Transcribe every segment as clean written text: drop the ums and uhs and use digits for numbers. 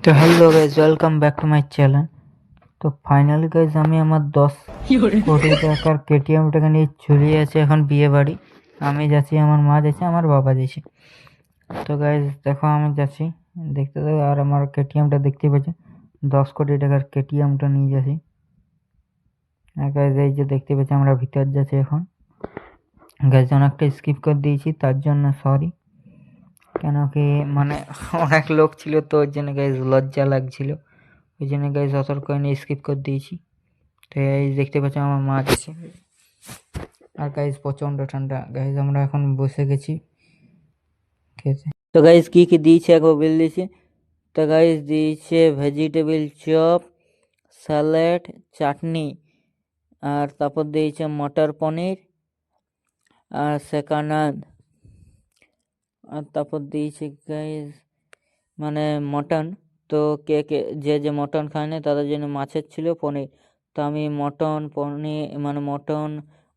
তো hello guys, welcome back to my channel. তো finally guys আমি আমার 10 কোটি টাকার কেটিএমটাকে নিয়ে চলে যাচ্ছি এখন বিয়ে বাড়ি। আমি যাচ্ছি, আমার মা যাচ্ছে, আমার বাবা যাচ্ছে। তো গাইজ দেখো আমি যাচ্ছি, দেখতে থাকো। আর আমার কেটিএমটা দেখতে পাচ্ছি, 10 কোটি টাকার কেটিএমটা নিয়ে যাচ্ছি। আর গাইজ এই যে দেখতে পাচ্ছি আমরা ভিতর যাচ্ছি এখন। গাইজ অনেকটা স্কিপ করে দিয়েছি, তার জন্য সরি। কেন কি মানে অনেক লোক ছিল, তো ওই জন্য গাইজ লজ্জা লাগছিল, ওই জন্য গাইজ অতর করে নিয়ে স্কিপ করে দিয়েছি। তো এই দেখতে পাচ্ছি আমার মা আছে। আর গাইজ প্রচন্ড ঠান্ডা। গাইজ আমরা এখন বসে গেছি খেতে। তো গাইজ কি কি দিয়েছে একবার বলে দিয়েছি। তো গাইজ দিয়েছে ভেজিটেবল চপ, স্যালাড, চাটনি, আর তারপর দিয়েছে মটর পনির আর সেকানাদ। আর তারপর দিয়েছে গাইজ মানে মটন। তো কে কে যে মটন খায় না তাদের জন্য মাছের ছিল পনির। তো আমি মটন পনির মানে মটন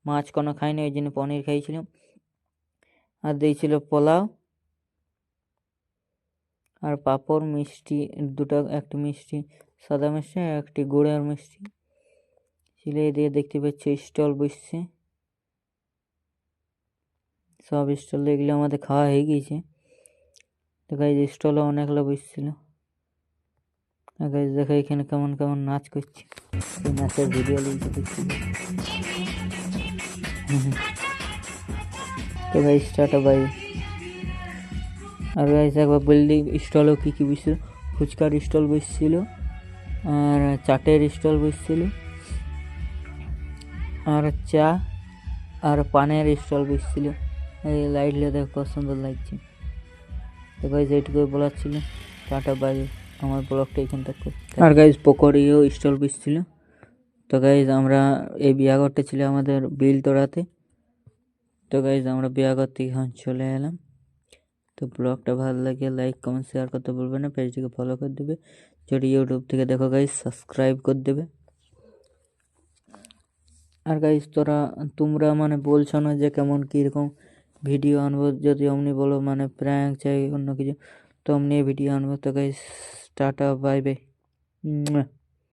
মাছ কোনো খাইনি, ওই জন্য পনির খাইছিলাম। আর দিয়েছিল পোলাও আর পাঁপড়, মিষ্টি দুটো, একটি মিষ্টি সাদা মিষ্টি আর একটি গুড়ের মিষ্টি ছিল। দিয়ে দেখতে পাচ্ছি স্টল বসছে, সব স্টল এগুলো আমাদের খাওয়া হয়ে গিয়েছে। তো গাইজ স্টলে অনেক লোক বসছিল। গাইজ দেখো এখানে কেমন কেমন নাচ করছে, এই নাচের ভিডিও লিখে দেখছি। তো গাইজ টাটা বাই। আর গাইজ একবার বললি স্টলেও কী কী বসছিল। ফুচকার স্টল বসছিল, আর চাটের স্টল বসছিল, আর চা আর পানের স্টল বসছিল। এই লাইটগুলো দেখো কত সুন্দর লাগছে। তো গাইজ এইটুকুই বলার ছিল, টাটা বাই। আমার ব্লগটা এখান থেকে। আর গাইজ পকোড়িও স্টল বসছিল। তো গাইজ আমরা এই বিয়াঘরটা ছিল আমাদের বিলতোড়াতে। তো গাইজ আমরা বিয়াঘর থেকে এখন চলে এলাম। তো ব্লগটা ভালো লাগে লাইক কমেন্ট শেয়ার করতে ভুলবে না, পেজটিকে ফলো করে দেবে। যদি ইউটিউব থেকে দেখো গাইজ সাবস্ক্রাইব করে দেবে। আর গাইজ তোমরা মানে বলছো না যে কেমন কীরকম ভিডিও আনবো, যদি অমনি বলো মানে প্র্যাঙ্ক চাই অন্য কিছু, তো অমনি ভিডিও আনবো। তো গাইজ টাটা বাই বাই।